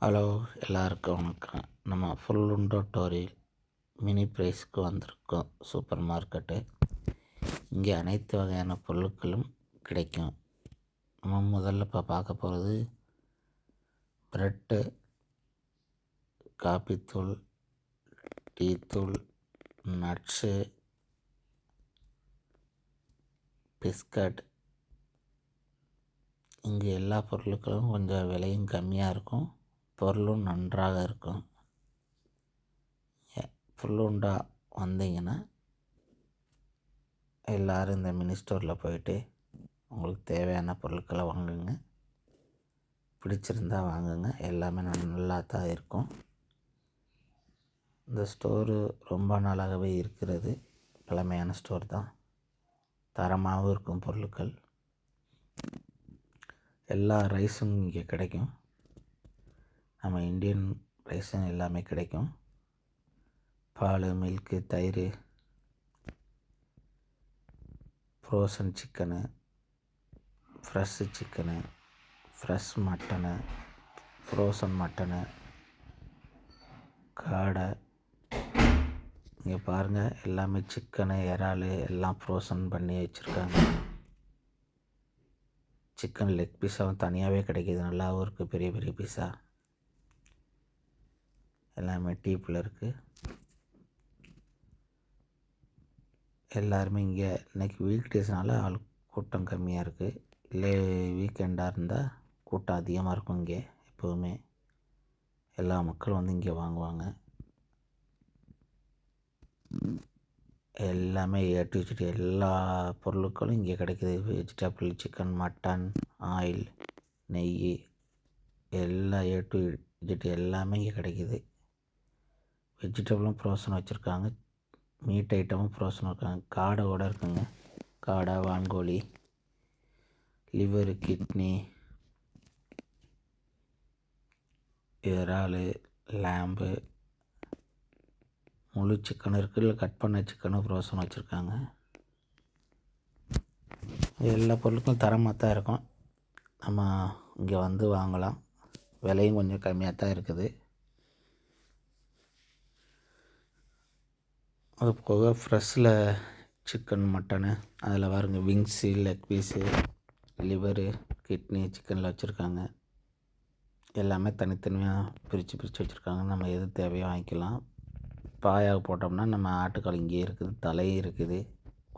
Hello, எல்லாருக்கும் வணக்கம். நம்ம ஃபுல் விண்டோ டோரில் மினி ப்ரைஸ்க்கு வந்திருக்கோம். Super market. இங்கே அனைத்து வகையான பொருட்களும் கிடைக்கும். நம்ம முதல்ல இப்போ பார்க்க போகிறது ப்ரெட்டு, காப்பித்தூள், டீத்தூள், நட்ஸு, பிஸ்கட். இங்கே எல்லா பொருட்களும் கொஞ்சம் விலையும் கம்மியாக இருக்கும், பொருளும் நன்றாக இருக்கும். ஃபுல் உண்டா வந்தீங்கன்னா எல்லோரும் இந்த மினி ஸ்டோரில் போயிட்டு உங்களுக்கு தேவையான பொருட்களை வாங்குங்க. பிடிச்சிருந்தா வாங்குங்க. எல்லாமே நல்லா தான் இருக்கும். இந்த ஸ்டோரு ரொம்ப நாளாகவே இருக்கிறது. பழமையான ஸ்டோர் தான். தரமாகவும் இருக்கும் பொருட்கள். எல்லா ரைஸும் இங்கே கிடைக்கும். நம்ம இந்தியன் ரைஸும் எல்லாமே கிடைக்கும். பால், மில்க்கு, தயிர், frozen chicken, fresh chicken, fresh mutton, frozen mutton, காடை. இங்கே பாருங்கள், எல்லாமே சிக்கனு, இறால் எல்லாம் ஃப்ரோசன் பண்ணி வச்சுருக்காங்க. சிக்கன் லெக் பீஸாவும் தனியாகவே கிடைக்கிது. நல்லாவும் இருக்குது. பெரிய பெரிய பீஸா எல்லாமே டீப்பில் இருக்குது. எல்லாருமே இங்கே இன்றைக்கி வீக் டேஸ்னால ஆள் கூட்டம் கம்மியாக இருக்குது. இல்லை வீக்கெண்டாக இருந்தால் கூட்டம் அதிகமாக இருக்கும். இங்கே எப்போதுமே எல்லா மக்களும் வந்து இங்கே வாங்குவாங்க. எல்லாமே ஏ டு இசட் எல்லா பொருட்களும் இங்கே கிடைக்கிது. வெஜிடபிள், சிக்கன், மட்டன், ஆயில், நெய், எல்லா ஏ டு இசட் எல்லாமே இங்கே கிடைக்கிது. வெஜிடபிளும் ஃப்ரோசன் வச்சுருக்காங்க. மீட் ஐட்டமும் ஃப்ரோசன் இருக்காங்க. காடை கூட இருக்குங்க. காடை, வான்கோழி, லிவரு, கிட்னி, இறால், லேம்பு, முழு சிக்கன் இருக்குது. இல்லை கட் பண்ண சிக்கனும் ஃப்ரோசன் வச்சுருக்காங்க. எல்லா பொருட்களும் தரமாக தான் இருக்கும். நம்ம இங்கே வந்து வாங்கலாம். விலையும் கொஞ்சம் கம்மியாக தான் இருக்குது. அது போக ஃப்ரெஷ்ஷில் சிக்கன், மட்டனு, அதில் பாருங்க wings, leg piece, liver, kidney சிக்கனில் வச்சுருக்காங்க. எல்லாமே தனித்தனியாக பிரித்து வச்சுருக்காங்க. நம்ம எது தேவையோ வாங்கிக்கலாம். பாயாக போட்டோம்னா நம்ம ஆட்டுக்கால் இங்கே இருக்குது. தலையும் இருக்குது,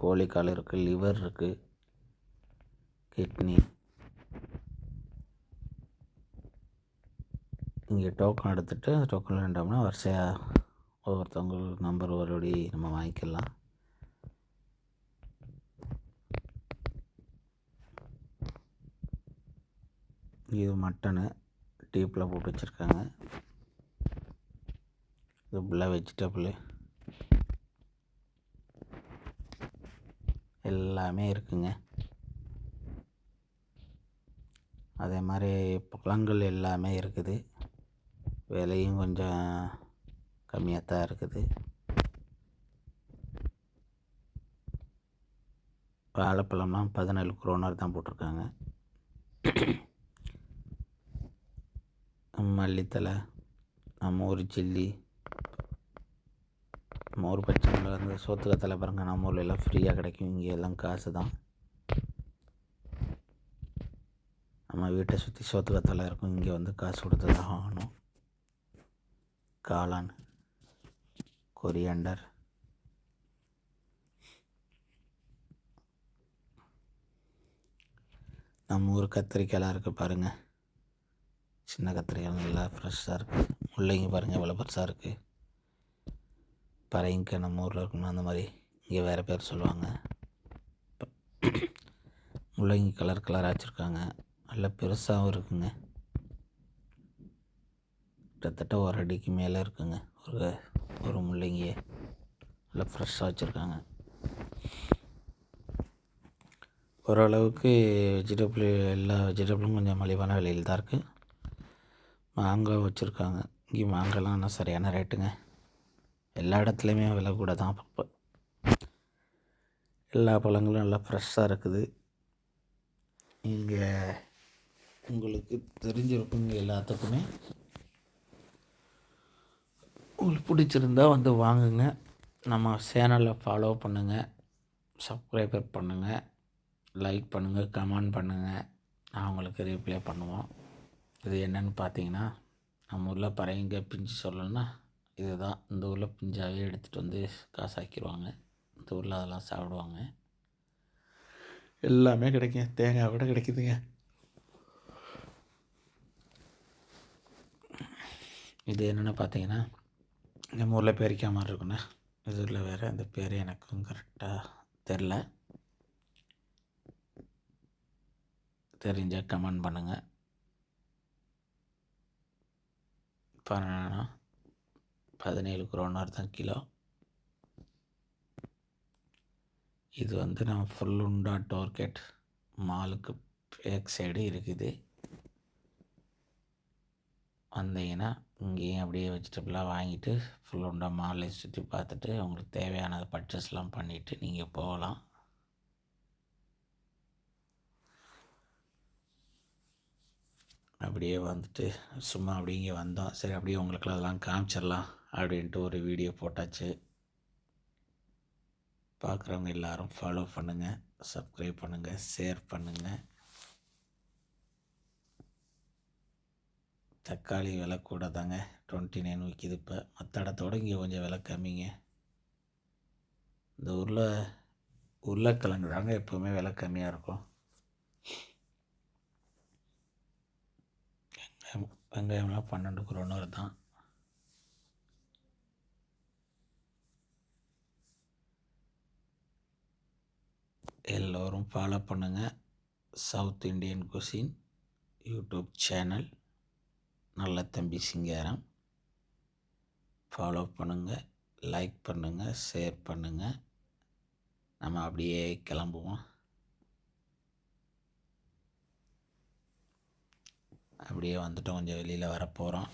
கோழிக்கால் இருக்குது, லிவர் இருக்குது, கிட்னி. இங்கே டோக்கன் எடுத்துகிட்டு டோக்கன் வேண்டாம்னா வரிசையாக ஒவ்வொருத்தவங்களுக்கு நம்பர் ஒருபடி நம்ம வாங்கிக்கலாம். இது மட்டனு டீப்பில் போட்டு வச்சுருக்காங்க. இது ஃபுல்லாக வெஜிடபிள் எல்லாமே இருக்குங்க. அதே மாதிரி பழங்கள் எல்லாமே இருக்குது. விலையும் கொஞ்சம் கம்மியாக தான் இருக்குது. வாழைப்பழம்லாம் 17 குரோனர் தான் போட்டிருக்காங்க. மல்லித்தலை, நம்ம ஊர் சில்லி, நம்ம ஊர் பச்சை மிளகா, அந்த சோத்துக்கத்தலை பாருங்க, நம்ம ஊரில் எல்லாம் ஃப்ரீயாக கிடைக்கும். இங்கே எல்லாம் காசு தான். நம்ம வீட்டை சுற்றி சோத்துக்கத்தலை இருக்கும். இங்கே வந்து காசு கொடுத்து தான் ஆகணும். காளான், கொரியாண்டர், நம்ம ஊர் கத்திரிக்காயெலாம் இருக்குது பாருங்கள். சின்ன கத்திரிக்காய் நல்லா ஃப்ரெஷ்ஷாக இருக்குது. முள்ளங்கி பாருங்கள் எவ்வளோ பெருசாக இருக்குது. பறையங்க நம்ம ஊரில் இருக்கணும், அந்த மாதிரி இங்கே வேறு பேர் சொல்லுவாங்க. முள்ளங்கி கலர் கலராக வச்சுருக்காங்க. நல்லா பெருசாகவும் இருக்குங்க. கிட்டத்தட்ட ஒரு அடிக்கு மேலே இருக்குங்க. ஒரு முள்ளங்கியை நல்லா ஃப்ரெஷ்ஷாக வச்சுருக்காங்க. ஓரளவுக்கு வெஜிடபிள், எல்லா வெஜிடபிளும் கொஞ்சம் மலிவான விலையில் தான் இருக்குது. மாங்காய் வச்சுருக்காங்க. இங்கே மாங்காய்லாம் ஆனால் சரியான ரேட்டுங்க. எல்லா இடத்துலையுமே விலை கூட தான். அப்பப்போ எல்லா பழங்களும் நல்லா ஃப்ரெஷ்ஷாக இருக்குது. இங்கே உங்களுக்கு தெரிஞ்சிருக்கும் எல்லாத்துக்குமே உங்களுக்கு பிடிச்சிருந்தா வந்து வாங்குங்க. நம்ம சேனலை ஃபாலோ பண்ணுங்கள், சப்ஸ்கிரைபர் பண்ணுங்கள், லைக் பண்ணுங்கள், கமெண்ட் பண்ணுங்கள். நான் உங்களுக்கு ரீப்ளை பண்ணுவோம். இது என்னென்னு பார்த்தீங்கன்னா, நம்ம ஊரில் பறவைங்க பிஞ்சு சொல்லணும்னா இதுதான். இந்த ஊரில் பிஞ்சாவே எடுத்துகிட்டு வந்து காசாக்கிடுவாங்க. இந்த ஊரில் அதெல்லாம் சாப்பிடுவாங்க. எல்லாமே கிடைக்கும், தேங்காய் கூட கிடைக்குதுங்க. இது என்னென்னு பார்த்தீங்கன்னா, நம்ம ஊரில் பேரிக்காய் மாதிரி இருக்குண்ணே. இதில் வேறு அந்த பேர் எனக்கும் கரெக்டாக தெரில. தெரிஞ்சால் கமெண்ட் பண்ணுங்கள். பண்ணனா 17 குரோனர் தான் கிலோ. இது வந்து நம்ம ஃபுல்லுண்டா டோர்கெட் மாலுக்கு பேக் சைடு இருக்குது. வந்தீங்கன்னா இங்கேயும் அப்படியே வெஜிடபிளாக வாங்கிட்டு ஃபுல்லுண்டா மாலை சுற்றி பார்த்துட்டு உங்களுக்கு தேவையான பர்ச்சேஸ்லாம் பண்ணிவிட்டு நீங்கள் போகலாம். அப்படியே வந்துட்டு சும்மா அப்படியே இங்கே வந்தோம். சரி அப்படியே உங்களுக்குலாம் அதெல்லாம் காமிச்சிடலாம் அப்படின்ட்டு ஒரு வீடியோ போட்டாச்சு. பார்க்குறவங்க எல்லோரும் ஃபாலோ பண்ணுங்கள், சப்ஸ்கிரைப் பண்ணுங்கள், ஷேர் பண்ணுங்கள். தக்காளி விலை கூட தாங்க, 29 விற்கிது இப்போ. மற்ற இடத்தோட இங்கே கொஞ்சம் விலை கம்மிங்க. இந்த ஊரில் உருளைக்கிழங்கு தாங்க எப்போவுமே விலை கம்மியாக இருக்கும். வெங்காயம்லாம் 12 குரோனர் தான். எல்லோரும் ஃபாலோ பண்ணுங்கள். South Indian cuisine YouTube channel நல்ல தம்பி சிங்காரம். ஃபாலோ பண்ணுங்கள், லைக் பண்ணுங்கள், ஷேர் பண்ணுங்கள். நம்ம அப்படியே கிளம்புவோம். அப்படியே வந்துட்டோம், கொஞ்சம் வெளியில் வரப்போகிறோம்.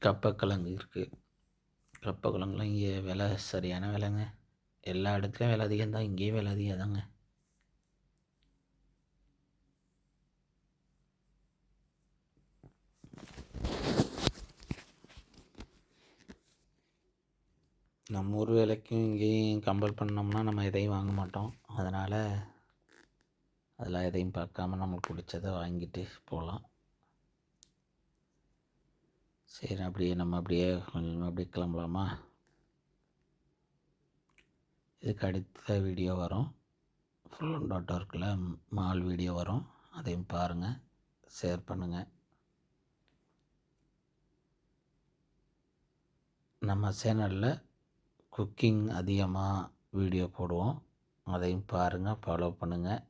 கப்பக்கிழங்கு இருக்குது. கப்பக்கிழங்குலாம் இங்கே விலை சரியான விலைங்க. எல்லா இடத்துலையும் விலை அதிகம்தான், இங்கேயும் விலை அதிகம் தாங்க. நம்ம ஊர் விலைக்கும் இங்கேயும் கம்பேர் பண்ணோம்னா நம்ம எதையும் வாங்க மாட்டோம். அதனால் அதெல்லாம் எதையும் பார்க்காம நம்மளுக்கு பிடிச்சதை வாங்கிட்டு போகலாம். சரி அப்படியே நம்ம அப்படியே கொஞ்சம் அப்படியே கிளம்பலாமா? இதுக்கு அடுத்த வீடியோ வரும். ஃபுல்லுண்டா மால் வீடியோ வரும், அதையும் பாருங்கள், ஷேர் பண்ணுங்கள். நம்ம சேனலில் குக்கிங் அதிகமாக வீடியோ போடுவோம், அதையும் பாருங்கள், ஃபாலோ பண்ணுங்கள்.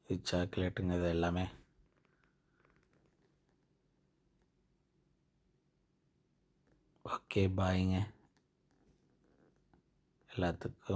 இது சாக்லேட்டுங்க, இது எல்லாமே. ஓகே, பாய்ங்க எல்லாத்துக்கும்.